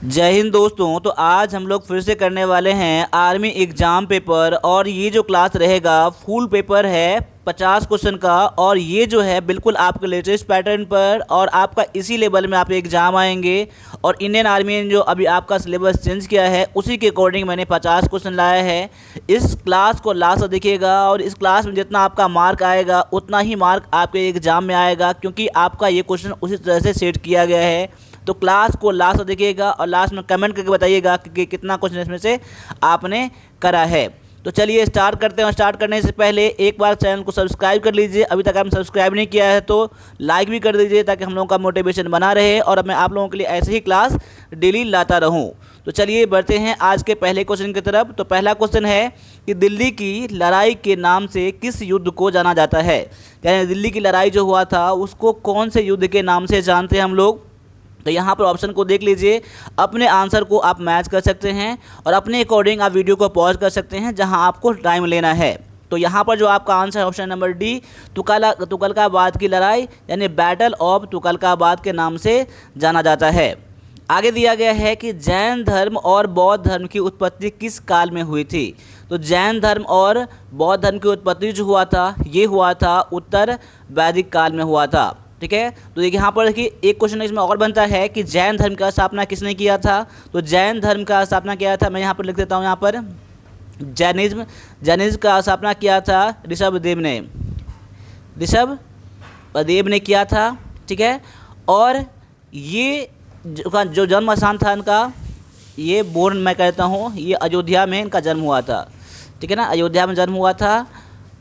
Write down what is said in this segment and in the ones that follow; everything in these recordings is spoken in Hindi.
जय हिंद दोस्तों। तो आज हम लोग फिर से करने वाले हैं आर्मी एग्ज़ाम पेपर। और ये जो क्लास रहेगा फुल पेपर है 50 क्वेश्चन का। और ये जो है बिल्कुल आपके लेटेस्ट पैटर्न पर और आपका इसी लेवल में आप एग्ज़ाम आएंगे। और इंडियन आर्मी ने जो अभी आपका सिलेबस चेंज किया है उसी के अकॉर्डिंग मैंने 50 क्वेश्चन लाया है। इस क्लास को लास्ट तक देखिएगा और इस क्लास में जितना आपका मार्क आएगा उतना ही मार्क आपके एग्ज़ाम में आएगा, क्योंकि आपका ये क्वेश्चन उसी तरह से सेट किया गया है। तो क्लास को लास्ट तक देखिएगा और लास्ट में कमेंट करके बताइएगा कि कितना क्वेश्चन इसमें से आपने करा है। तो चलिए स्टार्ट करते हैं। और स्टार्ट करने से पहले एक बार चैनल को सब्सक्राइब कर लीजिए, अभी तक आपने सब्सक्राइब नहीं किया है तो लाइक भी कर दीजिए ताकि हम लोगों का मोटिवेशन बना रहे और मैं आप लोगों के लिए ऐसे ही क्लास डेली लाता रहूं। तो चलिए बढ़ते हैं आज के पहले क्वेश्चन की तरफ। तो पहला क्वेश्चन है कि दिल्ली की लड़ाई के नाम से किस युद्ध को जाना जाता है। यानी दिल्ली की लड़ाई जो हुआ था उसको कौन से युद्ध के नाम से जानते हैं हम लोग। तो यहाँ पर ऑप्शन को देख लीजिए, अपने आंसर को आप मैच कर सकते हैं और अपने अकॉर्डिंग आप वीडियो को पॉज कर सकते हैं जहाँ आपको टाइम लेना है। तो यहाँ पर जो आपका आंसर है ऑप्शन नंबर डी, तुगलकाबाद की लड़ाई यानी बैटल ऑफ तुगलकाबाद के नाम से जाना जाता है। आगे दिया गया है कि जैन धर्म और बौद्ध धर्म की उत्पत्ति किस काल में हुई थी। तो जैन धर्म और बौद्ध धर्म की उत्पत्ति जो हुआ था ये हुआ था उत्तर वैदिक काल में हुआ था। ठीक है, तो देखिए यहाँ पर देखिए एक क्वेश्चन इसमें और बनता है कि जैन धर्म का स्थापना किसने किया था। तो जैन धर्म का स्थापना किया था, मैं यहाँ पर लिख देता हूँ, यहाँ पर जैनिज्म का स्थापना किया था ऋषभदेव ने किया था। ठीक है, और ये जो जन्म स्थान था इनका, ये बोर्न मैं कहता हूँ, ये अयोध्या में इनका जन्म हुआ था। ठीक है ना, अयोध्या में जन्म हुआ था।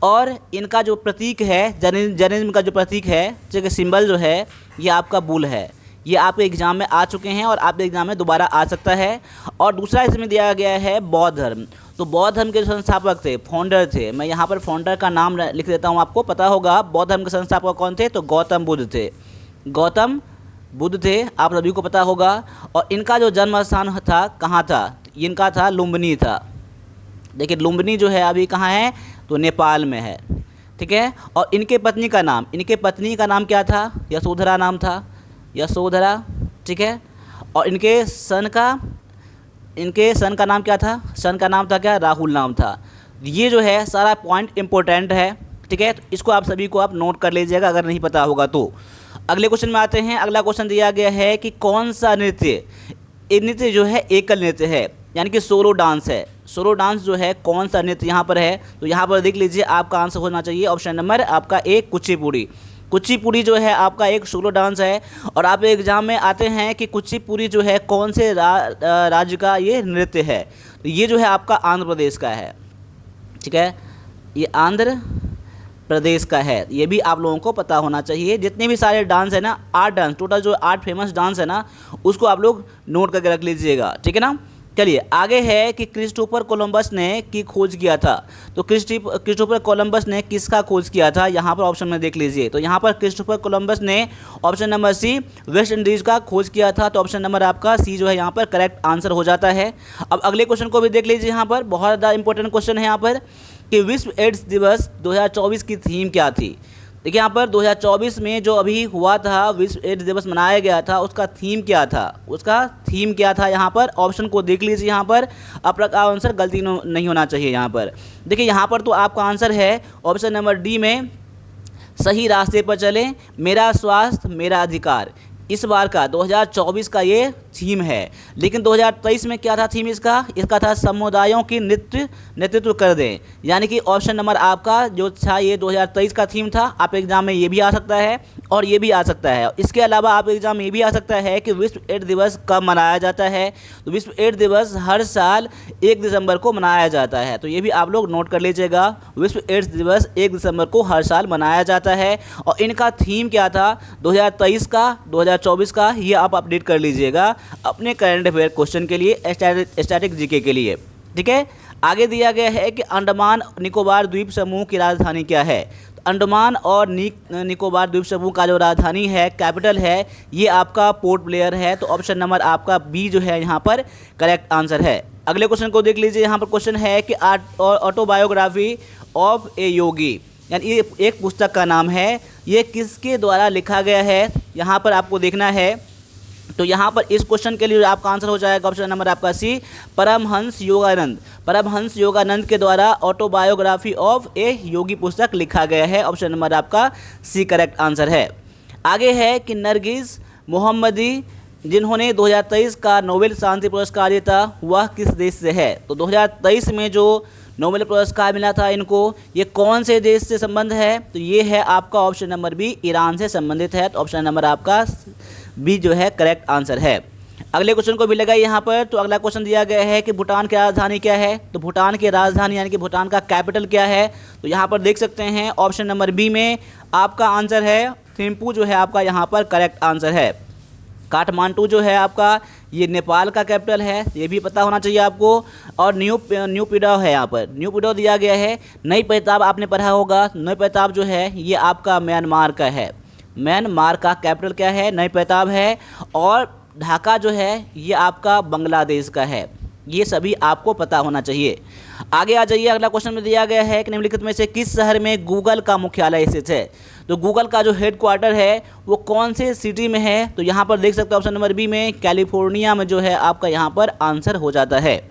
और इनका जो प्रतीक है जैनिज्म का जो प्रतीक है, जो सिंबल जो है ये आपका बुल है। ये आपके एग्ज़ाम में आ चुके हैं और आपके एग्ज़ाम में दोबारा आ सकता है। और दूसरा इसमें दिया गया है बौद्ध धर्म। तो बौद्ध धर्म के जो संस्थापक थे, फाउंडर थे, मैं यहाँ पर फाउंडर का नाम लिख देता हूँ, आपको पता होगा बौद्ध धर्म के संस्थापक कौन थे। तो गौतम बुद्ध थे, आप सभी को पता होगा। और इनका जो जन्म स्थान था कहाँ था, इनका था लुम्बिनी था। देखिए लुम्बिनी जो है अभी कहाँ है, तो नेपाल में है। ठीक है, और इनके पत्नी का नाम क्या था, यशोधरा नाम था, यशोधरा। ठीक है, और इनके सन का नाम क्या था, सन का नाम था क्या, राहुल नाम था। ये जो है सारा पॉइंट इम्पोर्टेंट है। ठीक है, तो इसको आप सभी को आप नोट कर लीजिएगा अगर नहीं पता होगा तो। अगले क्वेश्चन में आते हैं। अगला क्वेश्चन दिया गया है कि कौन सा नृत्य, नृत्य जो है एकल नृत्य है यानी कि सोलो डांस है। सोलो डांस जो है कौन सा नृत्य यहाँ पर है। तो यहाँ पर देख लीजिए आपका आंसर होना चाहिए ऑप्शन नंबर आपका ए, कुचिपुड़ी जो है आपका एक सोलो डांस है। और आप एग्जाम में आते हैं कि कुचिपुड़ी जो है कौन से राज्य का ये नृत्य है। तो ये जो है आपका आंध्र प्रदेश का है। ठीक है, ये आंध्र प्रदेश का है, ये भी आप लोगों को पता होना चाहिए। जितने भी सारे डांस है ना, 8 डांस टोटल, जो 8 फेमस डांस है ना, उसको आप लोग नोट करके रख लीजिएगा। ठीक है ना, चलिए आगे है कि क्रिस्टोफर कोलंबस ने की खोज किया था। तो क्रिस्टोफर कोलंबस ने किसका खोज किया था, यहाँ पर ऑप्शन में देख लीजिए। तो यहाँ पर क्रिस्टोफर कोलंबस ने option number C, West Indies का खोज किया था। तो ऑप्शन नंबर आपका सी जो है यहाँ पर करेक्ट आंसर हो जाता है। अब अगले क्वेश्चन को भी देख लीजिए, यहाँ पर बहुत ज़्यादा इंपॉर्टेंट क्वेश्चन है यहाँ पर कि विश्व एड्स दिवस 2024 की थीम क्या थी। देखिए यहाँ पर 2024 में जो अभी हुआ था विश्व एड्स दिवस मनाया गया था, उसका थीम क्या था, यहाँ पर ऑप्शन को देख लीजिए। यहाँ पर आपका आंसर गलती नहीं होना चाहिए। यहाँ पर देखिए, यहाँ पर तो आपका आंसर है ऑप्शन नंबर डी में, सही रास्ते पर चलें, मेरा स्वास्थ्य मेरा अधिकार। इस बार का 2024 का ये थीम है। लेकिन 2023 में क्या था थीम इसका था समुदायों की नेतृत्व कर दें। यानी कि ऑप्शन नंबर आपका जो था ये 2023 का थीम था। आप एग्ज़ाम में ये भी आ सकता है और ये भी आ सकता है। इसके अलावा आप एग्ज़ाम में ये भी आ सकता है कि विश्व एड्स दिवस कब मनाया जाता है। तो विश्व एड्स दिवस हर साल 1 दिसंबर को मनाया जाता है। तो ये भी आप लोग नोट कर लीजिएगा, विश्व एड्स दिवस 1 दिसंबर को हर साल मनाया जाता है। और इनका थीम क्या था 2023 का 2024 का, ये आप अपडेट कर लीजिएगा अपने करंट अफेयर क्वेश्चन के लिए, स्टैटिक जीके के लिए। ठीक है, आगे दिया गया है कि अंडमान निकोबार द्वीप समूह की राजधानी क्या है। तो अंडमान और निकोबार द्वीप समूह का जो राजधानी है, कैपिटल है, ये आपका पोर्ट ब्लेयर है। तो ऑप्शन नंबर आपका बी जो है यहाँ पर करेक्ट आंसर है। अगले क्वेश्चन को देख लीजिए। यहाँ पर क्वेश्चन है कि ऑटोबायोग्राफी ऑफ ए योगी, यानी ये एक पुस्तक का नाम है, ये किसके द्वारा लिखा गया है। यहाँ पर आपको देखना है तो यहाँ पर इस क्वेश्चन के लिए आपका आंसर हो जाएगा ऑप्शन नंबर आपका सी, परमहंस योगानंद। परमहंस योगानंद के द्वारा ऑटोबायोग्राफी ऑफ ए योगी पुस्तक लिखा गया है। ऑप्शन नंबर आपका सी करेक्ट आंसर है। आगे है कि नरगिस मोहम्मदी जिन्होंने 2023 का नोबेल शांति पुरस्कार जीता वह किस देश से है। तो 2023 में जो नोबेल पुरस्कार मिला था इनको, ये कौन से देश से संबंध है। तो ये है आपका ऑप्शन नंबर बी, ईरान से संबंधित है। तो ऑप्शन नंबर आपका बी जो है करेक्ट आंसर है। अगले क्वेश्चन को भी लगाइए यहाँ पर। तो अगला क्वेश्चन दिया गया है कि भूटान की राजधानी क्या है। तो भूटान की राजधानी यानी कि भूटान का कैपिटल क्या है। तो यहाँ पर देख सकते हैं ऑप्शन नंबर बी में आपका आंसर है थिम्पू जो है आपका यहाँ पर करेक्ट आंसर है। काठमांडू जो है आपका ये नेपाल का कैपिटल है, ये भी पता होना चाहिए आपको। और न्यू पिडाव है, यहाँ पर न्यू पिडाव दिया गया है। नई पैताब आपने पढ़ा होगा, नई पैताब जो है ये आपका म्यांमार का है। म्यांमार का कैपिटल क्या है, नई पैताब है। और ढाका जो है ये आपका बांग्लादेश का है। ये सभी आपको पता होना चाहिए। आगे आ जाइए, अगला क्वेश्चन में दिया गया है कि निम्नलिखित में से किस शहर में गूगल का मुख्यालय स्थित है। तो गूगल का जो हेडक्वार्टर है वो कौन से सिटी में है। तो यहाँ पर देख सकते हो ऑप्शन नंबर बी में कैलिफोर्निया में जो है आपका यहाँ पर आंसर हो जाता है।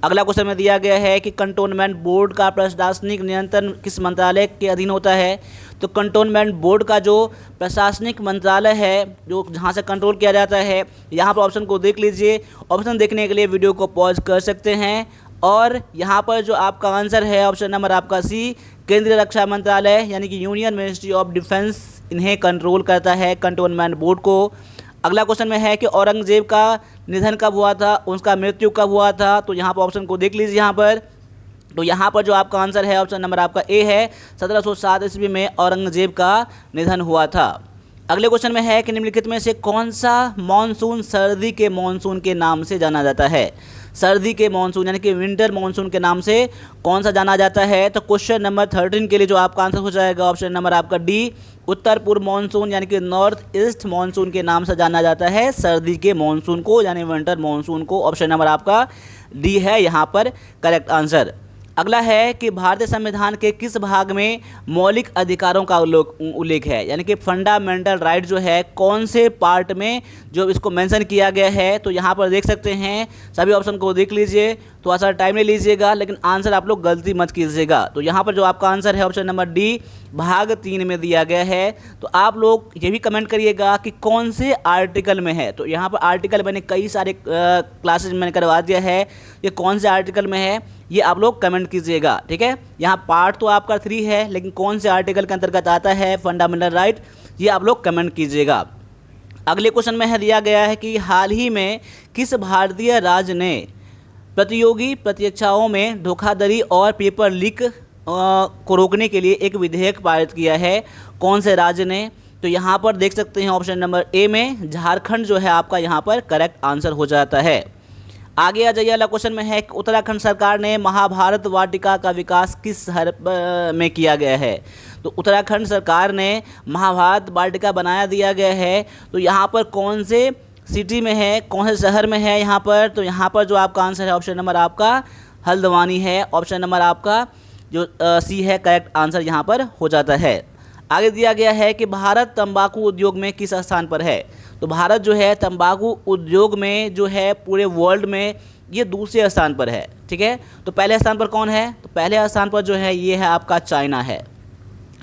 अगला क्वेश्चन में दिया गया है कि कंटोनमेंट बोर्ड का प्रशासनिक नियंत्रण किस मंत्रालय के अधीन होता है। तो कंटोनमेंट बोर्ड का जो प्रशासनिक मंत्रालय है, जो जहाँ से कंट्रोल किया जाता है, यहाँ पर ऑप्शन को देख लीजिए। ऑप्शन देखने के लिए वीडियो को पॉज कर सकते हैं। और यहाँ पर जो आपका आंसर है ऑप्शन नंबर आपका सी, केंद्रीय रक्षा मंत्रालय यानी कि यूनियन मिनिस्ट्री ऑफ डिफेंस इन्हें कंट्रोल करता है, कंटोनमेंट बोर्ड को। अगला क्वेश्चन में है कि औरंगजेब का निधन कब हुआ था, उसका मृत्यु कब हुआ था। तो यहाँ पर ऑप्शन को देख लीजिए यहाँ पर। तो यहाँ पर जो आपका आंसर है ऑप्शन नंबर आपका ए है, 1707 ईस्वी में औरंगजेब का निधन हुआ था। अगले क्वेश्चन में है कि निम्नलिखित में से कौन सा मानसून सर्दी के मानसून के नाम से जाना जाता है। सर्दी के मानसून यानी कि विंटर मानसून के नाम से कौन सा जाना जाता है। तो क्वेश्चन नंबर 13 के लिए जो आपका आंसर हो जाएगा ऑप्शन नंबर आपका डी, उत्तर पूर्व मानसून यानी कि नॉर्थ ईस्ट मानसून के नाम से जाना जाता है सर्दी के मानसून को, यानी विंटर मानसून को। ऑप्शन नंबर आपका डी है यहाँ पर करेक्ट आंसर। अगला है कि भारतीय संविधान के किस भाग में मौलिक अधिकारों का उल्लेख है, यानी कि फंडामेंटल राइट जो है कौन से पार्ट में जो इसको मेंशन किया गया है। तो यहाँ पर देख सकते हैं, सभी ऑप्शन को देख लीजिए, थोड़ा सा टाइम ले लीजिएगा, लेकिन आंसर आप लोग गलती मत कीजिएगा। तो यहाँ पर जो आपका आंसर है ऑप्शन नंबर डी, भाग 3 में दिया गया है। तो आप लोग ये भी कमेंट करिएगा कि कौन से आर्टिकल में है। तो यहाँ पर आर्टिकल मैंने कई सारे क्लासेज मैंने करवा दिया है, ये कौन से आर्टिकल में है ये आप लोग कमेंट कीजिएगा, ठीक है। यहाँ पार्ट तो आपका 3 है, लेकिन कौन से आर्टिकल के अंतर्गत आता है फंडामेंटल राइट, ये आप लोग कमेंट कीजिएगा। अगले क्वेश्चन में है दिया गया है कि हाल ही में किस भारतीय राज्य ने प्रतियोगी परीक्षाओं में धोखाधड़ी और पेपर लीक को रोकने के लिए एक विधेयक पारित किया है, कौन से राज्य ने। तो यहाँ पर देख सकते हैं ऑप्शन नंबर ए में झारखंड जो है आपका यहाँ पर करेक्ट आंसर हो जाता है। आगे आ जाइए, अगला क्वेश्चन में है कि उत्तराखंड सरकार ने महाभारत वाटिका का विकास किस शहर में किया गया है। तो उत्तराखंड सरकार ने महाभारत वाटिका बनाया दिया गया है, तो यहाँ पर कौन से सिटी में है, कौन से शहर में है यहाँ पर। तो यहाँ पर जो आपका आंसर है ऑप्शन नंबर आपका हल्द्वानी है। ऑप्शन नंबर आपका जो सी है करेक्ट आंसर यहाँ पर हो जाता है। आगे दिया गया है कि भारत तंबाकू उद्योग में किस स्थान पर है। तो भारत जो है तंबाकू उद्योग में जो है पूरे वर्ल्ड में ये दूसरे स्थान पर है, ठीक है। तो पहले स्थान पर कौन है। तो पहले स्थान पर जो है ये है आपका चाइना है,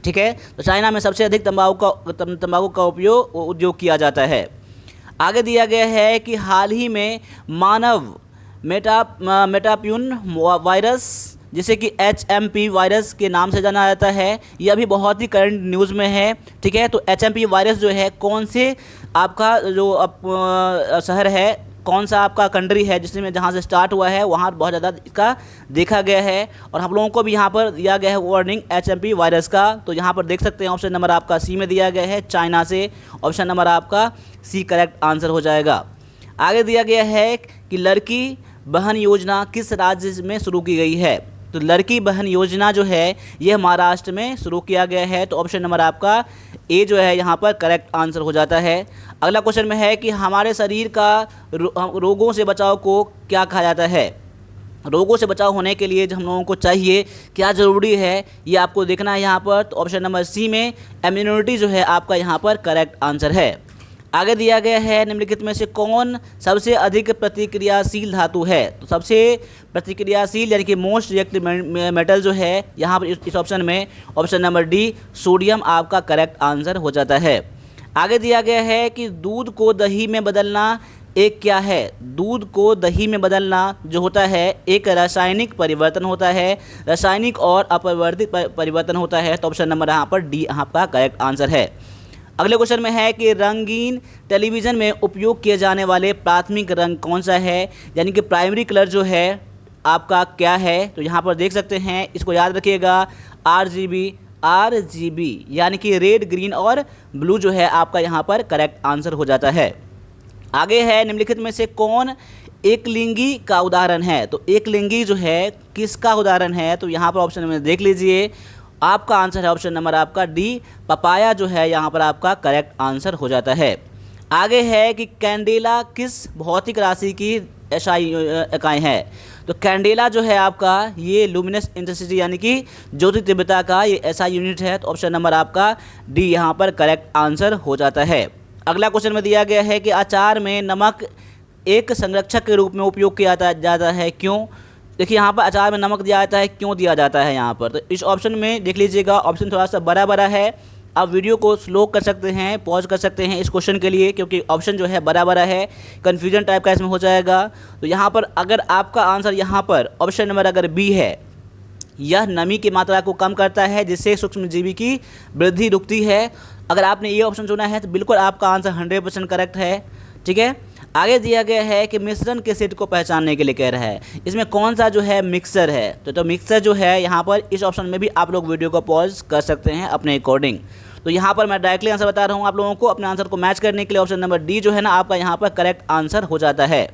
ठीक है। तो चाइना में सबसे अधिक तंबाकू का उपयोग उद्योग किया जाता है। आगे दिया गया है कि हाल ही में मानव मेटाप्यून वायरस जिसे कि HMP वायरस के नाम से जाना जाता है, ये अभी बहुत ही करंट न्यूज़ में है, ठीक है। तो HMP वायरस जो है कौन से आपका जो शहर है, कौन सा आपका कंट्री है जिसमें जहाँ से स्टार्ट हुआ है, वहाँ बहुत ज़्यादा इसका देखा गया है। और हम लोगों को भी यहाँ पर दिया गया है वार्निंग HMP वायरस का। तो यहाँ पर देख सकते हैं ऑप्शन नंबर आपका सी में दिया गया है चाइना से। ऑप्शन नंबर आपका सी करेक्ट आंसर हो जाएगा। आगे दिया गया है कि लड़की बहन योजना किस राज्य में शुरू की गई है। तो लड़की बहन योजना जो है ये महाराष्ट्र में शुरू किया गया है। तो ऑप्शन नंबर आपका ए जो है यहाँ पर करेक्ट आंसर हो जाता है। अगला क्वेश्चन में है कि हमारे शरीर का रोगों से बचाव को क्या कहा जाता है। रोगों से बचाव होने के लिए जो हम लोगों को चाहिए क्या ज़रूरी है ये आपको देखना है यहाँ पर। तो ऑप्शन नंबर सी में इम्यूनिटी जो है आपका यहाँ पर करेक्ट आंसर है। आगे दिया गया है निम्नलिखित में से कौन सबसे अधिक प्रतिक्रियाशील धातु है। तो सबसे प्रतिक्रियाशील यानी कि मोस्ट रिएक्टिव मेटल जो है यहाँ पर इस ऑप्शन में ऑप्शन नंबर डी सोडियम आपका करेक्ट आंसर हो जाता है। आगे दिया गया है कि दूध को दही में बदलना एक क्या है। दूध को दही में बदलना जो होता है एक रासायनिक परिवर्तन होता है, रासायनिक और अपरिवर्तित परिवर्तन होता है। तो ऑप्शन नंबर यहाँ पर डी आपका करेक्ट आंसर है। अगले क्वेश्चन में है कि रंगीन टेलीविज़न में उपयोग किए जाने वाले प्राथमिक रंग कौन सा है, यानी कि प्राइमरी कलर जो है आपका क्या है। तो यहाँ पर देख सकते हैं, इसको याद रखिएगा, RGB यानी कि रेड, ग्रीन और ब्लू जो है आपका यहाँ पर करेक्ट आंसर हो जाता है। आगे है निम्नलिखित में से कौन एकलिंगी का उदाहरण है। तो एकलिंगी जो है किसका उदाहरण है। तो यहाँ पर ऑप्शन में देख लीजिए, आपका आंसर है ऑप्शन नंबर आपका डी पपाया जो है यहाँ पर आपका करेक्ट आंसर हो जाता है। आगे है कि कैंडेला किस भौतिक राशि की SI इकाई है। तो कैंडेला जो है आपका ये लुमिनस इंटेंसिटी यानी कि ज्योति तीव्रता का ये SI यूनिट है। तो ऑप्शन नंबर आपका डी यहाँ पर करेक्ट आंसर हो जाता है। अगला क्वेश्चन में दिया गया है कि अचार में नमक एक संरक्षक के रूप में उपयोग किया जाता है, क्यों। देखिए यहाँ पर अचार में नमक दिया जाता है, क्यों दिया जाता है यहाँ पर। तो इस ऑप्शन में देख लीजिएगा, ऑप्शन थोड़ा सा बड़ा बड़ा है। आप वीडियो को स्लो कर सकते हैं, पॉज कर सकते हैं इस क्वेश्चन के लिए, क्योंकि ऑप्शन जो है बड़ा बड़ा है, कन्फ्यूजन टाइप का इसमें हो जाएगा। तो यहाँ पर अगर आपका आंसर यहाँ पर ऑप्शन नंबर अगर बी है, यह नमी की मात्रा को कम करता है जिससे सूक्ष्मजीवी की वृद्धि रुकती है। अगर आपने ये ऑप्शन चुना है तो बिल्कुल आपका आंसर 100% करेक्ट है। ठीक है, आगे दिया गया है कि मिश्रण के सेट को पहचानने के लिए कह रहा है, इसमें कौन सा जो है मिक्सर है। तो मिक्सर जो है यहाँ पर इस ऑप्शन में भी आप लोग वीडियो को पॉज कर सकते हैं अपने अकॉर्डिंग। तो यहाँ पर मैं डायरेक्टली आंसर बता रहा हूँ आप लोगों को, अपने आंसर को मैच करने के लिए ऑप्शन नंबर डी जो है ना आपका यहाँ पर करेक्ट आंसर हो जाता है।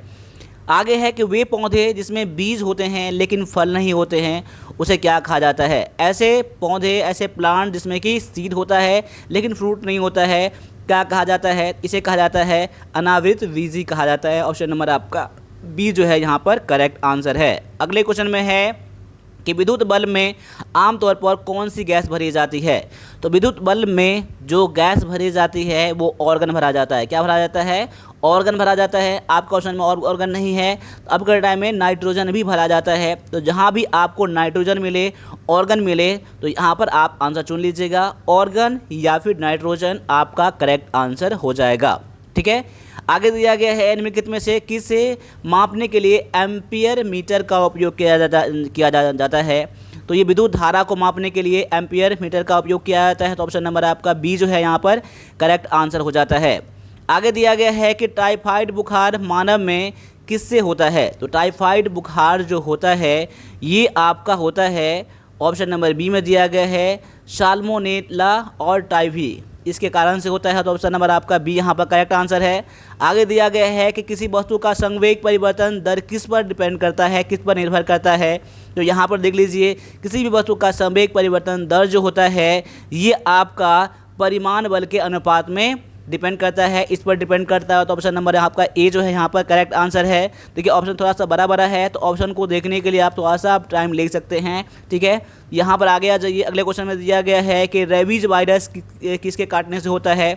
आगे है कि वे पौधे जिसमें बीज होते हैं लेकिन फल नहीं होते हैं उसे क्या कहा जाता है। ऐसे पौधे, ऐसे प्लांट जिसमें कि सीड होता है लेकिन फ्रूट नहीं होता है, क्या कहा जाता है। इसे कहा जाता है अनावृत बीजी कहा जाता है। ऑप्शन नंबर आपका बी जो है यहाँ पर करेक्ट आंसर है। अगले क्वेश्चन में है कि विद्युत बल्ब में आमतौर पर कौन सी गैस भरी जाती है। तो विद्युत बल्ब में जो गैस भरी जाती है वो ऑर्गन भरा जाता है। क्या भरा जाता है, ऑर्गन भरा जाता है। आपका ऑप्शन में ऑर्गन नहीं है, तो अब के टाइम में नाइट्रोजन भी भरा जाता है। तो जहाँ भी आपको नाइट्रोजन मिले, ऑर्गन मिले, तो यहाँ पर आप आंसर चुन लीजिएगा, ऑर्गन या फिर नाइट्रोजन आपका करेक्ट आंसर हो जाएगा। ठीक है, आगे दिया गया है निम्नलिखित में से किसे मापने के लिए एम्पियर मीटर का उपयोग किया जाता है। तो ये विद्युत धारा को मापने के लिए एम्पियर मीटर का उपयोग किया जाता है। तो ऑप्शन नंबर आपका बी जो है यहाँ पर करेक्ट आंसर हो जाता है। आगे दिया गया है कि टाइफाइड बुखार मानव में किससे होता है। तो टाइफाइड बुखार जो होता है ये आपका होता है, ऑप्शन नंबर बी में दिया गया है, साल्मोनेला और टाइफी, इसके कारण से होता है। तो ऑप्शन नंबर आपका बी यहाँ पर करेक्ट आंसर है। आगे दिया गया है कि किसी वस्तु का संवेग परिवर्तन दर किस पर डिपेंड करता है, किस पर निर्भर करता है। तो यहाँ पर देख लीजिए, किसी भी वस्तु का संवेग परिवर्तन दर जो होता है ये आपका परिमाण बल के अनुपात में डिपेंड करता है, इस पर डिपेंड करता है। तो ऑप्शन नंबर आपका ए जो है यहाँ पर करेक्ट आंसर है। देखिए ऑप्शन थोड़ा सा बड़ा बड़ा है, तो ऑप्शन को देखने के लिए आप थोड़ा सा टाइम ले सकते हैं। ठीक है, यहाँ पर आगे आ जाइए। अगले क्वेश्चन में दिया गया है कि रेबीज वायरस किसके काटने से होता है।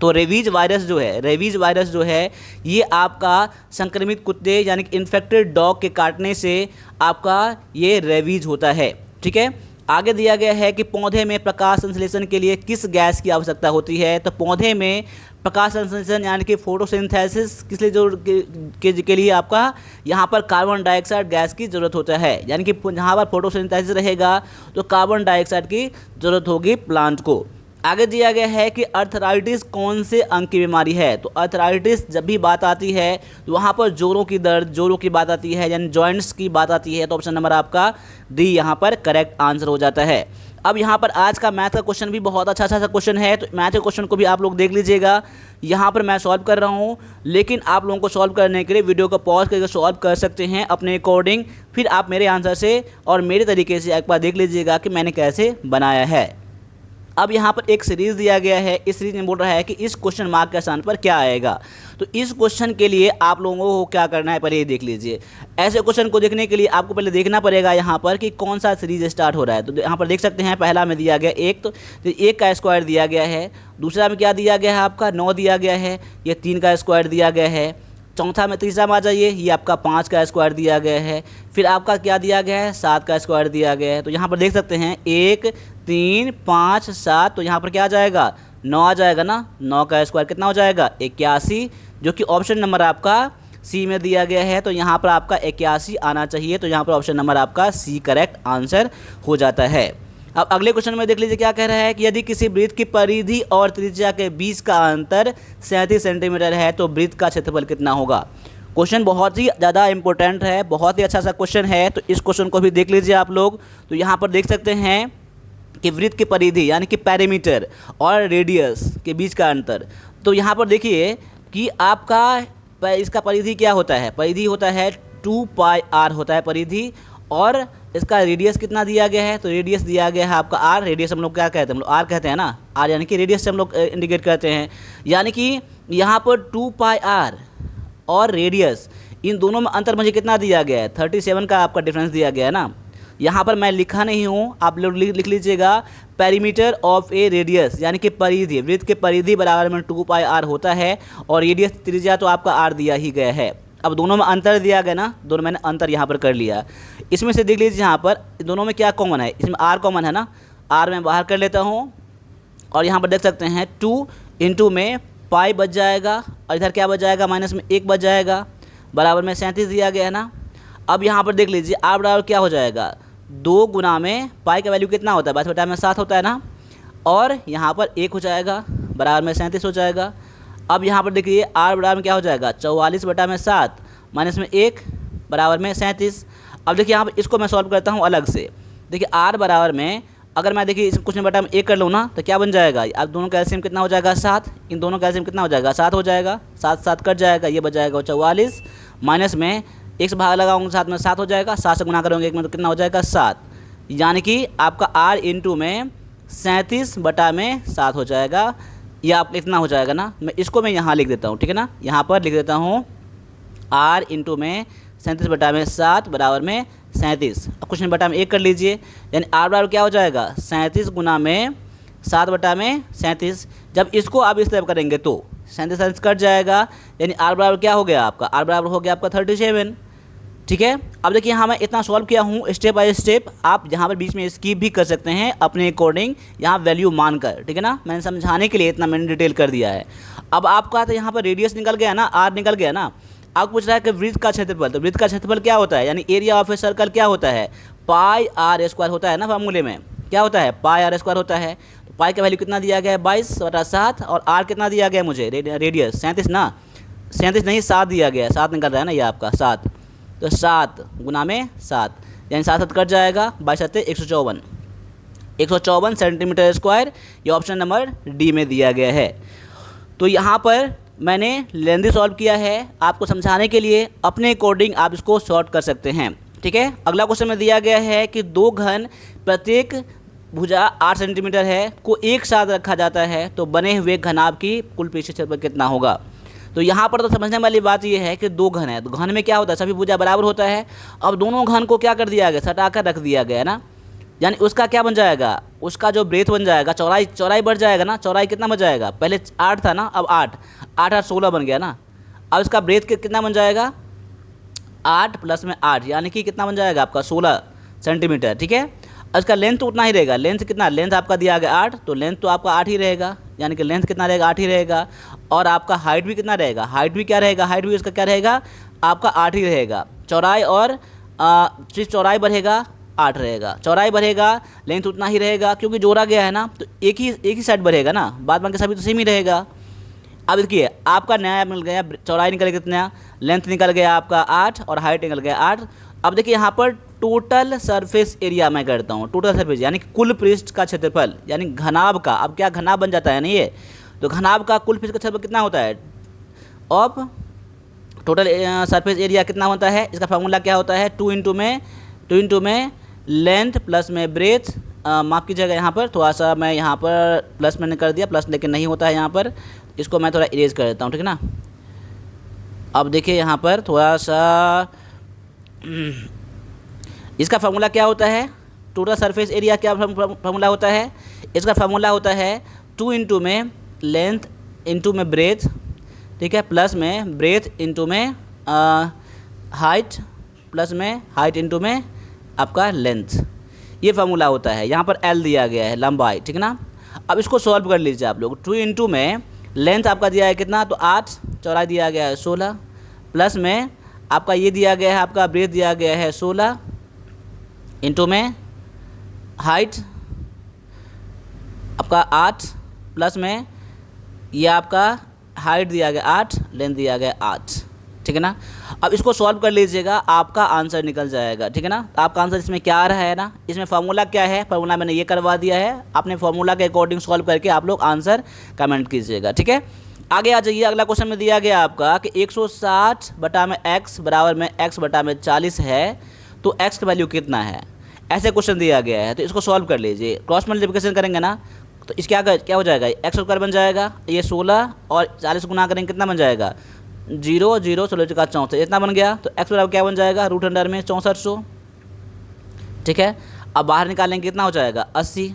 तो रेबीज वायरस जो है ये आपका संक्रमित कुत्ते यानी कि इन्फेक्टेड डॉग के काटने से आपका ये रेबीज होता है। ठीक है, आगे दिया गया है कि पौधे में प्रकाश संश्लेषण के लिए किस गैस की आवश्यकता होती है। तो पौधे में प्रकाश संश्लेषण यानी कि फोटोसिंथेसिस किस लिए के लिए आपका यहाँ पर कार्बन डाइऑक्साइड गैस की ज़रूरत होता है। यानी कि जहाँ पर फोटोसिंथेसिस रहेगा तो कार्बन डाइऑक्साइड की ज़रूरत होगी प्लांट को। आगे दिया गया है कि अर्थराइटिस कौन से अंग की बीमारी है। तो अर्थराइटिस जब भी बात आती है तो वहाँ पर जोड़ों की दर्द, जोड़ों की बात आती है, यानी जॉइंट्स की बात आती है। तो ऑप्शन नंबर आपका डी यहाँ पर करेक्ट आंसर हो जाता है। अब यहाँ पर आज का मैथ का क्वेश्चन भी बहुत अच्छा सा क्वेश्चन है, तो मैथ के क्वेश्चन को भी आप लोग देख लीजिएगा। यहाँ पर मैं सॉल्व कर रहा हूँ, लेकिन आप लोगों को सॉल्व करने के लिए वीडियो को पॉज करके सॉल्व कर सकते हैं अपने अकॉर्डिंग। फिर आप मेरे आंसर से और मेरे तरीके से एक बार देख लीजिएगा कि मैंने कैसे बनाया है। अब यहाँ पर एक सीरीज़ दिया गया है, इस सीरीज में बोल रहा है कि इस क्वेश्चन मार्क के स्थान पर क्या आएगा। तो इस क्वेश्चन के लिए आप लोगों को क्या करना है, पहले ये देख लीजिए। ऐसे क्वेश्चन को देखने के लिए आपको पहले देखना पड़ेगा यहाँ पर कि कौन सा सीरीज स्टार्ट हो रहा है। तो यहाँ पर देख सकते हैं, पहला में दिया गया एक, तो एक का स्क्वायर दिया गया है। दूसरा में क्या दिया गया है आपका 9 दिया गया है, ये 3 का स्क्वायर दिया गया है। चौथा में तीसरा में आ जाइए, ये आपका 5 का स्क्वायर दिया गया है। फिर आपका क्या दिया गया है, 7 का स्क्वायर दिया गया है। तो यहाँ पर देख सकते हैं 1 3 5 7, तो यहाँ पर क्या आ जाएगा 9 आ जाएगा ना। 9 का स्क्वायर कितना हो जाएगा 81, जो कि ऑप्शन नंबर आपका सी में दिया गया है। तो यहाँ पर आपका 81 आना चाहिए। तो यहाँ पर ऑप्शन नंबर आपका सी करेक्ट आंसर हो जाता है। अब अगले क्वेश्चन में देख लीजिए क्या कह रहा है कि यदि किसी वृत्त की परिधि और त्रिज्या के बीच का अंतर 37 सेंटीमीटर है तो वृत्त का क्षेत्रफल कितना होगा। क्वेश्चन बहुत ही ज़्यादा इंपॉर्टेंट है, बहुत ही अच्छा सा क्वेश्चन है। तो इस क्वेश्चन को भी देख लीजिए आप लोग। तो यहाँ पर देख सकते हैं कि वृत्त की परिधि यानी कि पैरामीटर और रेडियस के बीच का अंतर। तो यहाँ पर देखिए कि आपका इसका परिधि क्या होता है, परिधि होता है 2πr होता है परिधि, और इसका रेडियस कितना दिया गया है, तो रेडियस दिया गया है आपका आर। रेडियस हम लोग क्या कहते हैं, हम लोग आर कहते हैं ना, आर यानी कि रेडियस से हम लोग इंडिकेट करते हैं। यानी कि यहाँ पर 2πr और रेडियस, इन दोनों में अंतर मुझे कितना दिया गया है, 37 का आपका डिफरेंस दिया गया है ना। यहाँ पर मैं लिखा नहीं हूँ, आप लोग लिख लीजिएगा पेरीमीटर ऑफ ए रेडियस, यानी कि परिधि, वृत्त के परिधि बराबर में 2πr होता है, और रेडियस त्रिज्या तो आपका आर दिया ही गया है। अब दोनों में अंतर दिया गया ना, दोनों मैंने अंतर यहाँ पर कर लिया। इसमें से देख लीजिए यहाँ पर दोनों में क्या कॉमन है, इसमें आर कॉमन है ना, आर मैं बाहर कर लेता हूँ। और यहाँ पर देख सकते हैं 2 इंटू में पाई बच जाएगा, और इधर क्या बच जाएगा, माइनस में 1 बच जाएगा, बराबर में 37 दिया गया है ना। अब यहाँ पर देख लीजिए आर बराबर क्या हो जाएगा, 2 गुना में पाई का वैल्यू कितना होता है, 22/7 होता है ना, और यहाँ पर 1 हो जाएगा, बराबर में 37 हो जाएगा। अब यहाँ पर देखिए आर बराबर में क्या हो जाएगा, 44/7 माइनस में 1 बराबर में 37। अब देखिए यहाँ पर इसको मैं सॉल्व करता हूँ अलग से। देखिए आर बराबर में अगर मैं देखिए कुछ में बटा में 1 कर लूँ ना, तो क्या बन जाएगा, अब दोनों का एलसीएम कितना हो जाएगा 7, इन दोनों का एलसीएम कितना हो जाएगा 7 हो जाएगा, 7 7 कट जाएगा, ये बच जाएगा 44, माइनस में 1 से भाग लगाऊंगा 7 में 7 हो जाएगा, 7 से गुना करोगे 1 में तो कितना हो जाएगा 7, यानी कि आपका आर इंटू में 37/7 हो जाएगा। यह आप इतना हो जाएगा ना, मैं यहाँ लिख देता हूँ, ठीक है ना, यहाँ पर लिख देता हूँ आर इंटू में 37/7 बराबर में 37। अब क्वेश्चन बटा में 1 कर लीजिए, यानी आर बराबर क्या हो जाएगा 37 गुना में 7/37। जब इसको आप इस तरफ करेंगे तो 37 कट जाएगा, यानी आर बराबर क्या हो गया आपका, आर बराबर हो गया आपका 37। ठीक है। अब देखिए यहाँ मैं इतना सॉल्व किया हूँ स्टेप बाय स्टेप, आप यहाँ पर बीच में स्किप भी कर सकते हैं अपने अकॉर्डिंग, यहाँ वैल्यू मानकर, ठीक है ना। मैंने समझाने के लिए इतना मैंने डिटेल कर दिया है। अब आपका तो यहाँ पर रेडियस निकल गया ना, आर निकल गया ना। आप पूछ रहा है कि वृत्त का क्षेत्रफल, तो वृत्त का क्षेत्रफल क्या होता है, यानी एरिया ऑफ ए सर्कल क्या होता है, पाई आर स्क्वायर होता है ना, फार्मूले में क्या होता है पाई आर स्क्वायर होता है। तो पाई का वैल्यू कितना दिया गया है 22/7, और आर कितना दिया गया है मुझे रेडियस 37 ना, 37 नहीं 7 दिया गया है, 7 निकल रहा है ना ये आपका 7, तो 7 गुना में 7 यानी 7 कट जाएगा, 22 154 सेंटीमीटर स्क्वायर, ये ऑप्शन नंबर डी में दिया गया है। तो यहाँ पर मैंने लेंदी सॉल्व किया है आपको समझाने के लिए, अपने अकॉर्डिंग आप इसको सॉर्ट कर सकते हैं। ठीक है। अगला क्वेश्चन में दिया गया है कि दो घन प्रत्येक भुजा 8 सेंटीमीटर है को एक साथ रखा जाता है तो बने हुए घनाभ की कुल पृष्ठीय क्षेत्रफल कितना होगा। तो यहाँ पर तो समझने वाली बात ये है कि दो घन है, तो घन में क्या होता है सभी भुजा बराबर होता है। अब दोनों घन को क्या कर दिया गया, सटाकर रख दिया गया ना, यानी उसका क्या बन जाएगा, उसका जो ब्रेथ बन जाएगा, चौड़ाई बढ़ जाएगा ना। चौड़ाई कितना बन जाएगा, पहले 8 था ना, अब 8 8 16 बन गया ना। अब इसका ब्रेथ कितना बन जाएगा 8 + में 8 यानी कि कितना बन जाएगा आपका 16 सेंटीमीटर। ठीक है। अब इसका लेंथ तो उतना ही रहेगा, लेंथ कितना, लेंथ आपका दिया गया 8, तो लेंथ तो आपका 8 ही रहेगा, यानी कि लेंथ कितना रहेगा 8 ही रहेगा। और आपका हाइट भी कितना रहेगा, हाइट भी क्या रहेगा, हाइट भी उसका क्या रहेगा आपका 8 ही रहेगा। चौड़ाई और सिर्फ चौड़ाई बढ़ेगा 8 रहेगा, चौड़ाई बढ़ेगा लेंथ उतना ही रहेगा, क्योंकि जोड़ा गया है ना, तो एक ही साइड बढ़ेगा ना, बाद बाकी सभी तो सेम ही रहेगा। अब देखिए आपका नया मिल गया, चौड़ाई निकल गया कितना, लेंथ निकल गया आपका 8 और हाइट निकल गया 8। अब देखिए यहाँ पर टोटल सरफेस एरिया मैं करता हूँ, टोटल सरफेस यानी कुल पृष्ठ का क्षेत्रफल, यानी घनाभ का। अब क्या घनाभ बन जाता है ना ये, तो घनाभ का कुल पृष्ठ का क्षेत्रफल कितना होता है, ऑफ टोटल सरफेस एरिया कितना होता है। इसका फार्मूला क्या होता है 2 इंटू में लेंथ प्लस में ब्रेथ माफ़ कीजिएगा, यहाँ पर थोड़ा सा मैं यहाँ पर प्लस मैंने कर दिया, प्लस लेकिन नहीं होता है यहाँ पर, इसको मैं थोड़ा इरेज कर देता हूँ, ठीक है ना। अब देखिए यहाँ पर थोड़ा सा इसका फार्मूला क्या होता है, टोटल सरफेस एरिया क्या फार्मूला होता है, इसका फार्मूला होता है 2 इंटू में लेंथ इंटू में ब्रेथ, ठीक है, प्लस में ब्रेथ इंटू में हाइट, प्लस में हाइट इंटू में आपका लेंथ, ये फार्मूला होता है। यहाँ पर एल दिया गया है लंबाई, ठीक है ना। अब इसको सॉल्व कर लीजिए आप लोग। 2 इंटू में लेंथ आपका दिया है कितना, तो 8, चौड़ाई दिया गया है 16, प्लस में आपका ये दिया गया है, आपका ब्रेथ दिया गया है 16, इंटू में हाइट आपका 8, प्लस में ये आपका हाइट दिया गया 8, लेंथ दिया गया 8, ठीक है ना। अब इसको सॉल्व कर लीजिएगा, आपका आंसर निकल जाएगा, ठीक है ना। तो आपका आंसर इसमें क्या आ रहा है ना, इसमें फार्मूला क्या है, फार्मूला मैंने ये करवा दिया है, आपने फार्मूला के अकॉर्डिंग सॉल्व करके आप लोग आंसर कमेंट कीजिएगा, ठीक है। आगे आ जाइए, अगला क्वेश्चन में दिया गया आपका कि 160 बटा में x बराबर में x बटा में 40 है, तो x का वैल्यू कितना है, ऐसे क्वेश्चन दिया गया है। तो इसको सॉल्व कर लीजिए, क्रॉस मल्टीप्लिकेशन करेंगे ना, तो इस क्या हो जाएगा, एक्स स्क्वायर बन जाएगा, ये 16 और 40 गुना करेंगे कितना बन जाएगा, 0 0 16 का 64, इतना बन गया। तो एक्स बराबर क्या बन जाएगा, रूट अंडर में 6400, ठीक है। अब बाहर निकालेंगे कितना हो जाएगा 80,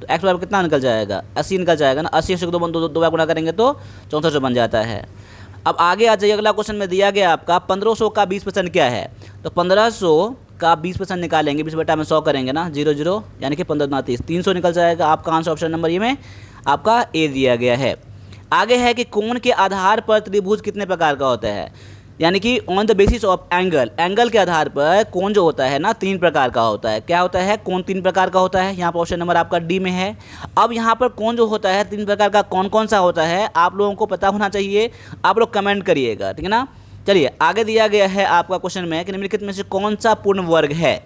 तो एक्स बराबर कितना निकल जाएगा, 80 निकल जाएगा ना, 80 से दो बार गुना करेंगे तो 6400 बन जाता है। अब आगे आ जाइए, अगला क्वेश्चन में दिया गया आपका 1500 का 20% क्या है, तो 1500 का 20% निकालेंगे, 20 बटा में 100 करेंगे ना, 0 0 यानी कि 15 30, 300 निकल जाएगा। आपका आंसर ऑप्शन नंबर ये में आपका ए दिया गया है। आगे है कि कोण के आधार पर त्रिभुज कितने प्रकार का होता है, यानी कि on the basis of angle, angle के आधार पर कोण जो होता है ना 3 प्रकार का होता है। क्या होता है, कोण 3 प्रकार का होता है, यहाँ पर ऑप्शन नंबर आपका डी में है। अब यहाँ पर कोण जो होता है 3 प्रकार का कौन कौन सा होता है, आप लोगों को पता होना चाहिए, आप लोग कमेंट करिएगा, ठीक है ना। चलिए आगे दिया गया है आपका क्वेश्चन में कि निम्नलिखित में से कौन सा पूर्ण वर्ग है।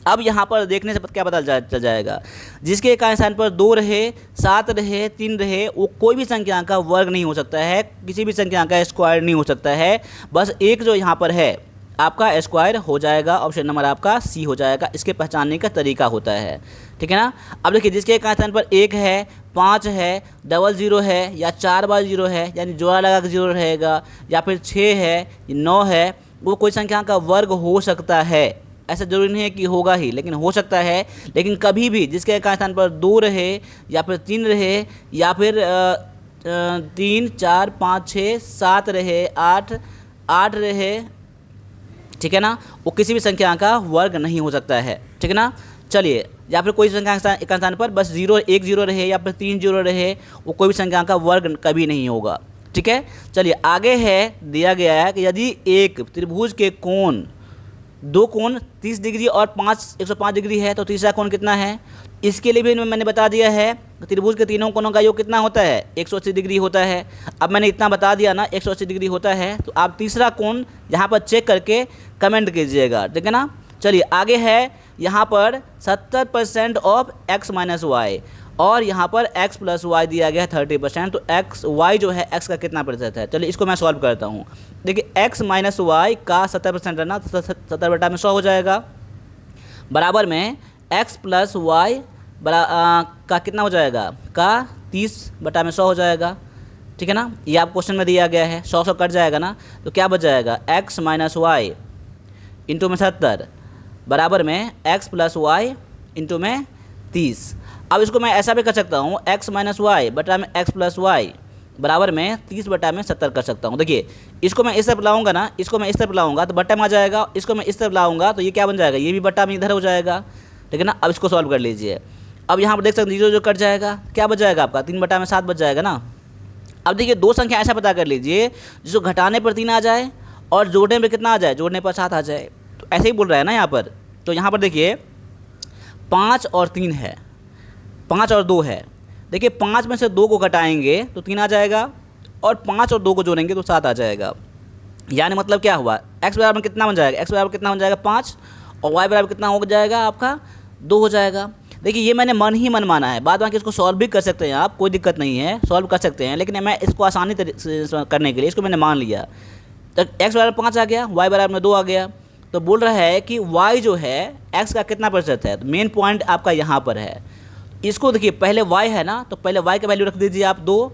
अब यहाँ पर देखने से क्या पता चल जाएगा, जिसके एक स्थान पर 2 रहे, 7 रहे, 3 रहे, वो कोई भी संख्या का वर्ग नहीं हो सकता है, किसी भी संख्या का स्क्वायर नहीं हो सकता है, बस एक जो यहाँ पर है आपका स्क्वायर हो जाएगा, ऑप्शन नंबर आपका सी हो जाएगा। इसके पहचानने का तरीका होता है, ठीक है ना। अब देखिए, जिसके एक स्थान पर 1 है, 5 है, डबल 0 है, या 4 बार 0 है, यानी जोड़ा लगा के 0 रहेगा, या फिर 6 है, 9 है, वो कोई संख्या का वर्ग हो सकता है। ऐसा जरूरी नहीं है कि होगा ही, लेकिन हो सकता है। लेकिन कभी भी जिसके एक स्थान पर 2 रहे, या फिर 3 रहे, या फिर 3 4 5 6 7 रहे, 8 रहे, ठीक है ना, वो किसी भी संख्या का वर्ग नहीं हो सकता है, ठीक है ना। चलिए, या फिर कोई संख्या एक स्थान पर बस 1 0 रहे, या फिर 3 0 रहे, वो कोई भी संख्या का वर्ग कभी नहीं होगा, ठीक है। चलिए आगे है, दिया गया है कि यदि एक त्रिभुज के कोण, 2 कोण 30 डिग्री और 105 डिग्री है, तो तीसरा कोण कितना है, इसके लिए भी मैंने बता दिया है। त्रिभुज के तीनों कोणों का योग कितना होता है, 180 डिग्री होता है। अब मैंने इतना बता दिया ना, 180 डिग्री होता है, तो आप तीसरा कोण यहाँ पर चेक करके कमेंट कीजिएगा, ठीक है ना। चलिए आगे है, यहाँ पर 70% ऑफ x माइनस वाई, और यहाँ पर x प्लस वाई दिया गया है 30%, तो x y जो है x का कितना प्रतिशत है। चलिए इसको मैं सॉल्व करता हूँ। देखिए x माइनस वाई का 70% है ना, 70 बटा में 100 हो जाएगा, बराबर में x प्लस वाई का कितना हो जाएगा, का 30 बटा में 100 हो जाएगा, ठीक है ना। ये आप क्वेश्चन में दिया गया है, 100 कट जाएगा ना, तो क्या बच जाएगा, x माइनस वाई इंटू में 70 बराबर में x प्लस वाई इंटू में 30। अब इसको मैं ऐसा भी कर सकता हूँ, x माइनस वाई बटा में x प्लस वाई बराबर में 30 बटा में 70 कर सकता हूँ। देखिए, इसको मैं इस तरफ लाऊंगा ना, इसको मैं इस तरफ लाऊंगा तो बट्टा में आ जाएगा, इसको मैं इस तरफ लाऊंगा तो ये क्या बन जाएगा, ये भी बट्टा में इधर हो जाएगा, ठीक है ना। अब इसको सॉल्व कर लीजिए। अब यहाँ पर देख सकते हैं 0 जो कट जाएगा, क्या बच जाएगा आपका, 3 बटा में 7 बच जाएगा ना। अब देखिए, 2 संख्या ऐसा पता कर लीजिए जिसको घटाने पर 3 आ जाए और जोड़ने पर कितना आ जाए, जोड़ने पर 7 आ जाए। तो ऐसे ही बोल रहा है ना यहाँ पर। तो यहाँ पर देखिए 5 और 3 है, 5 और 2 है। देखिए 5 में से 2 को घटाएंगे तो 3 आ जाएगा, और 5 और 2 को जोड़ेंगे तो 7 आ जाएगा। यानी मतलब क्या हुआ, x बराबर कितना बन जाएगा, x बराबर कितना बन जाएगा 5, और y बराबर कितना हो जाएगा आपका 2 हो जाएगा। देखिए ये मैंने मन ही मन माना है, बाद बाकी इसको सॉल्व भी कर सकते हैं आप, कोई दिक्कत नहीं है, सॉल्व कर सकते हैं, लेकिन मैं इसको आसानी करने के लिए इसको मैंने मान लिया। तो x बराबर 5 आ गया, y बराबर में 2 आ गया, तो बोल रहा है कि y जो है x का कितना प्रतिशत है। तो मेन पॉइंट आपका यहाँ पर है। इसको देखिए, पहले y है ना, तो पहले y का वैल्यू रख दीजिए आप 2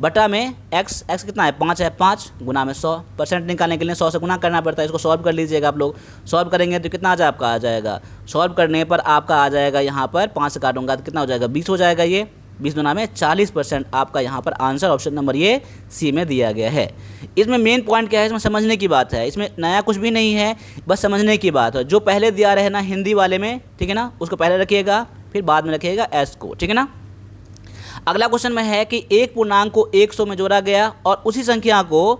बटा में x कितना है 5 है, 5 गुना में 100। परसेंट निकालने के लिए 100 से गुना करना पड़ता है। इसको सॉल्व कर लीजिएगा आप लोग। सॉल्व करेंगे तो कितना आ जाएगा, सॉल्व करने पर आपका आ जाएगा यहाँ पर 5 से काटूंगा तो कितना हो जाएगा 20 हो जाएगा। ये 20 गुना में 40% आपका यहाँ पर आंसर ऑप्शन नंबर ये सी में दिया गया है। इसमें मेन पॉइंट क्या है, इसमें समझने की बात है, इसमें नया कुछ भी नहीं है, बस समझने की बात है। जो पहले दिया रहे ना हिंदी वाले में, ठीक है ना, उसको पहले रखिएगा, फिर बाद में रखिएगा एस को, ठीक है ना। अगला क्वेश्चन में है कि एक पूर्णांक को 100 में जोड़ा गया और उसी संख्या को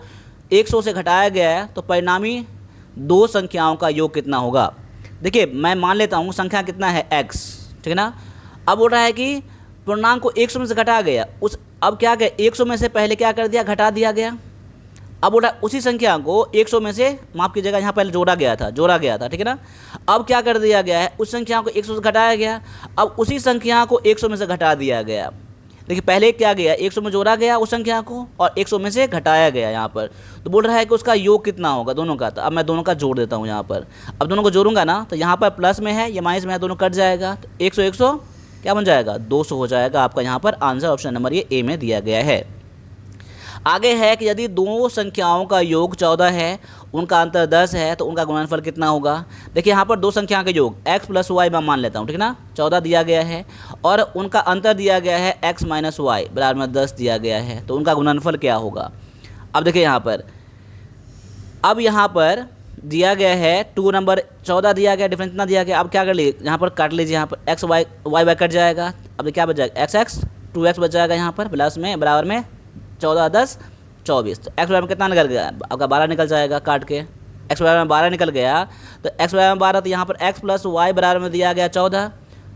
100 से घटाया गया है, तो परिणामी दो संख्याओं का योग कितना होगा। देखिए मैं मान लेता हूँ संख्या कितना है x, ठीक है ना। अब बोल रहा है कि पूर्णांक को 100 में से घटाया गया, अब क्या गया 100 में से पहले क्या कर दिया, घटा दिया गया। अब बोल रहा है उसी संख्या को 100 में से, माफ़ कीजिएगा, यहाँ पहले जोड़ा गया था, ठीक है ना। अब क्या कर दिया गया है, उस संख्या को 100 से घटाया गया, अब उसी संख्या को 100 में से घटा दिया गया। देखिए पहले क्या गया, 100 में जोड़ा गया उस संख्या को और 100 में से घटाया गया यहाँ पर। तो बोल रहा है कि उसका योग कितना होगा दोनों का। तो अब मैं दोनों का जोड़ देता हूँ यहाँ पर। अब दोनों को जोड़ूंगा ना, तो यहाँ पर प्लस में है, ये माइनस में है, दोनों कट जाएगा। तो 100 क्या बन जाएगा 200 हो जाएगा आपका यहाँ पर आंसर ऑप्शन नंबर ये ए में दिया गया है। आगे है कि यदि दो संख्याओं का योग 14 है, उनका अंतर 10 है, तो उनका गुणनफल कितना होगा। देखिए यहाँ पर दो संख्या के योग x प्लस वाई मैं मान लेता हूँ, ठीक है ना। 14 दिया गया है और उनका अंतर दिया गया है x माइनस वाई बराबर में 10 दिया गया है, तो उनका गुणनफल क्या होगा। अब देखिए यहाँ पर, अब यहाँ पर दिया गया है 2 नंबर 14 दिया गया, डिफरेंस इतना दिया गया। अब क्या कर लीजिए, यहाँ पर काट लीजिए, यहाँ पर x y कट जाएगा। अब क्या बच जाएगा x 2x बच जाएगा यहाँ पर प्लस में बराबर में 14 10 24। तो x बराबर में कितना निकल गया, आपका 12 निकल जाएगा काट के। x बराबर में 12 निकल गया, तो x बराबर में 12, तो यहाँ पर x प्लस वाई बराबर में दिया गया 14,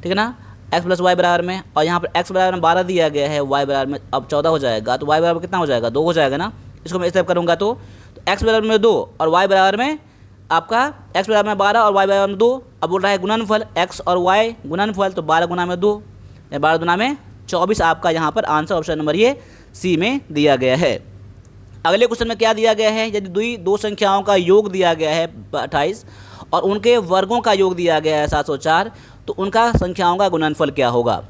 ठीक है ना, x प्लस वाई बराबर में, और यहाँ पर x बराबर में 12 दिया गया है, y बराबर में अब 14 हो जाएगा। तो y बराबर कितना हो जाएगा 2 हो जाएगा ना। इसको मैं इस तरफ करूँगा तो x बराबर में 2 और y बराबर में आपका x बराबर में 12 और y बराबर में 2। अब बोल रहा है गुणनफल x और y गुणनफल, तो 12 गुना में 2 या 12 गुना में 24 आपका यहाँ पर आंसर ऑप्शन नंबर ये सी में दिया गया है। अगले क्वेश्चन में क्या दिया गया है, यदि दो संख्याओं का योग दिया गया है 28 और उनके वर्गों का योग दिया गया है 704, तो उनका संख्याओं का गुणनफल क्या होगा।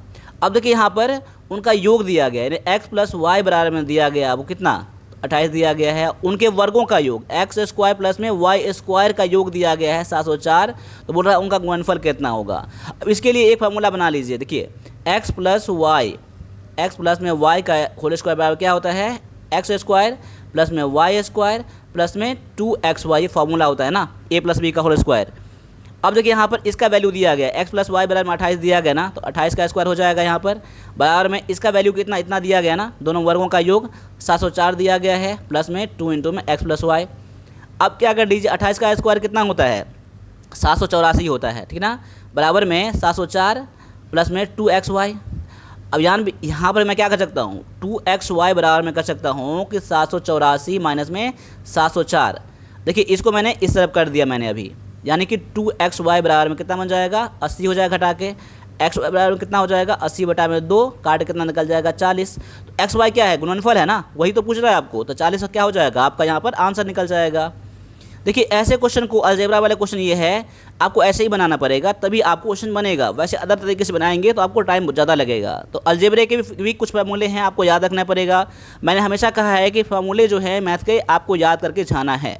अब देखिए यहाँ पर उनका योग दिया गया है, x प्लस वाई बराबर में दिया गया, वो कितना 28 दिया गया है। उनके वर्गों का योग x स्क्वायर प्लस में y स्क्वायर का योग दिया गया है 704, तो बोल रहा है उनका गुणनफल कितना होगा। अब इसके लिए एक फार्मूला बना लीजिए। देखिए x प्लस में y का होल स्क्वायर बराबर क्या होता है, x स्क्वायर प्लस में y स्क्वायर प्लस में 2xy फार्मूला होता है ना, a प्लस b का होल स्क्वायर। अब देखिए यहाँ पर इसका वैल्यू दिया गया x प्लस वाई बराबर में 28 दिया गया ना, तो 28 का स्क्वायर हो जाएगा यहाँ पर बराबर में इसका वैल्यू कितना इतना दिया गया ना, दोनों वर्गों का योग 704 दिया गया है प्लस में 2 इंटू में x प्लस वाई। अब क्या कर लीजिए 28 का स्क्वायर कितना होता है 784 होता है, ठीक है ना, बराबर में 704 प्लस में 2xy। अब यहाँ पर मैं क्या कर सकता हूँ 2xy बराबर में कर सकता हूँ कि 784 माइनस में 704। देखिए इसको मैंने इस तरफ कर दिया मैंने अभी, यानी कि 2xy बराबर में कितना बन जाएगा 80 हो जाएगा घटा के, x बराबर में कितना हो जाएगा 80 बटा में 2 काट कितना निकल जाएगा 40। तो xy क्या है गुणनफल है ना, वही तो पूछ रहा है आपको, तो 40 क्या हो जाएगा आपका यहाँ पर आंसर निकल जाएगा। देखिए ऐसे क्वेश्चन को अलजेब्रा वाले क्वेश्चन ये है आपको ऐसे ही बनाना पड़ेगा तभी आपको क्वेश्चन बनेगा, वैसे अदर तरीके से बनाएंगे तो आपको टाइम ज़्यादा लगेगा। तो अलजेब्रे के भी कुछ फार्मूले हैं आपको याद रखना पड़ेगा। मैंने हमेशा कहा है कि फार्मूले जो है मैथ के आपको याद करके जाना है।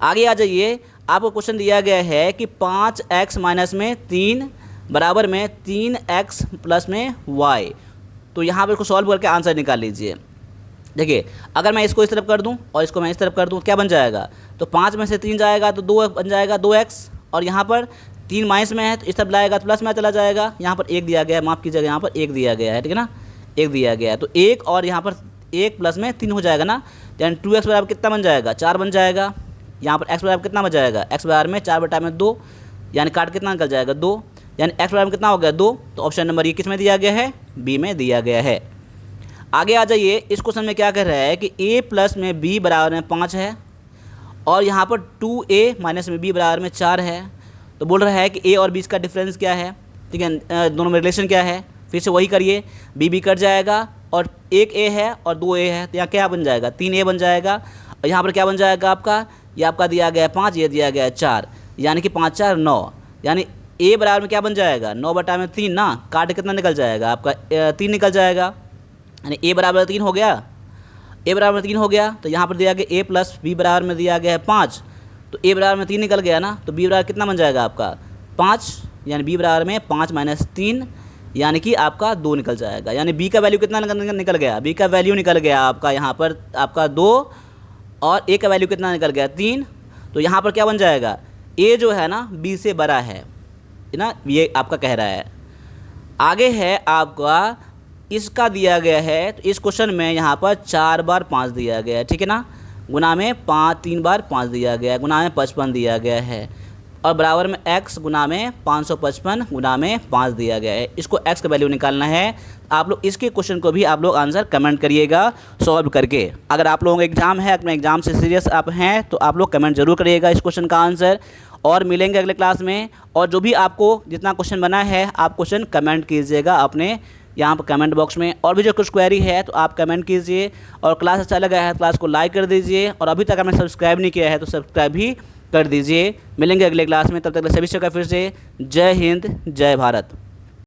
आगे आ जाइए, आपको क्वेश्चन दिया गया है कि 5x माइनस में 3 बराबर में 3x प्लस में y, तो यहाँ पर इसको सॉल्व करके आंसर निकाल लीजिए। देखिए अगर मैं इसको इस तरफ कर दूं और इसको मैं इस तरफ कर दूं क्या बन जाएगा, तो 5 में से 3 जाएगा तो 2 बन जाएगा 2x, और यहाँ पर 3 माइनस में है तो इस तरफ लाएगा तो प्लस में चला जाएगा। यहाँ पर 1 दिया गया है, माफ़ कीजिएगा यहाँ पर 1 दिया गया है, ठीक है ना, 1 दिया गया है, तो 1 और यहाँ पर 1 प्लस में 3 हो जाएगा ना, यानी 2x बराबर कितना बन जाएगा 4 बन जाएगा। यहाँ पर x बराबर कितना बन जाएगा, x बराबर में 4 बटा में 2, यानी काट कितना निकल जाएगा 2, यानी x बराबर कितना हो गया 2। तो ऑप्शन नंबर ये किस में दिया गया है, बी में दिया गया है। आगे आ जाइए, इस क्वेश्चन में क्या कर रहा है कि a प्लस में b बराबर में 5 है और यहाँ पर 2a माइनस में b बराबर में 4 है। तो बोल रहा है कि a और b का डिफरेंस क्या है, ठीक है, दोनों में रिलेशन क्या है। फिर से वही करिए, b कट जाएगा और 1a है और 2a है, तो यहाँ क्या बन जाएगा 3a बन जाएगा, और यहाँ पर क्या बन जाएगा आपका, ये आपका दिया गया है 5, ये दिया गया है 4, यानी कि 5 4 9, यानी ए बराबर में क्या बन जाएगा 9 बटा में 3 ना, काट के कितना निकल जाएगा आपका 3 निकल जाएगा, यानी ए बराबर 3 हो गया। ए बराबर में 3 हो गया तो यहाँ पर दिया गया ए प्लस बी बराबर में दिया गया है 5, तो ए बराबर में 3 निकल गया ना, तो बी बराबर कितना बन जाएगा आपका 5, यानी बी बराबर में 5 माइनस 3 यानी कि आपका 2 निकल जाएगा। यानी बी का वैल्यू कितना निकल गया, बी का वैल्यू निकल गया आपका यहाँ पर आपका 2 और ए का वैल्यू कितना निकल गया 3। तो यहाँ पर क्या बन जाएगा, ए जो है ना बी से बड़ा है ना, ये आपका कह रहा है। आगे है आपका इसका दिया गया है, तो इस क्वेश्चन में यहाँ पर 4 बार 5 दिया गया है, ठीक है ना, गुना में 3 बार 5 दिया गया है, गुना में 55 दिया गया है, और बराबर में x गुना में 555 गुना में 5 दिया गया है। इसको x का वैल्यू निकालना है। आप लोग इसके क्वेश्चन को भी आप लोग आंसर कमेंट करिएगा सॉल्व करके। अगर आप लोगों का एग्ज़ाम है, अपने एग्ज़ाम से सीरियस आप हैं, तो आप लोग कमेंट जरूर करिएगा इस क्वेश्चन का आंसर। और मिलेंगे अगले क्लास में, और जो भी आपको जितना क्वेश्चन बना है आप क्वेश्चन कमेंट कीजिएगा अपने यहाँ पर कमेंट बॉक्स में। और भी जो कुछ क्वेरी है तो आप कमेंट कीजिए, और क्लास अच्छा लगा है क्लास को लाइक कर दीजिए, और अभी तक आपने सब्सक्राइब नहीं किया है तो सब्सक्राइब भी कर दीजिए। मिलेंगे अगले क्लास में, तब तक सभी से फिर से जय हिंद जय भारत।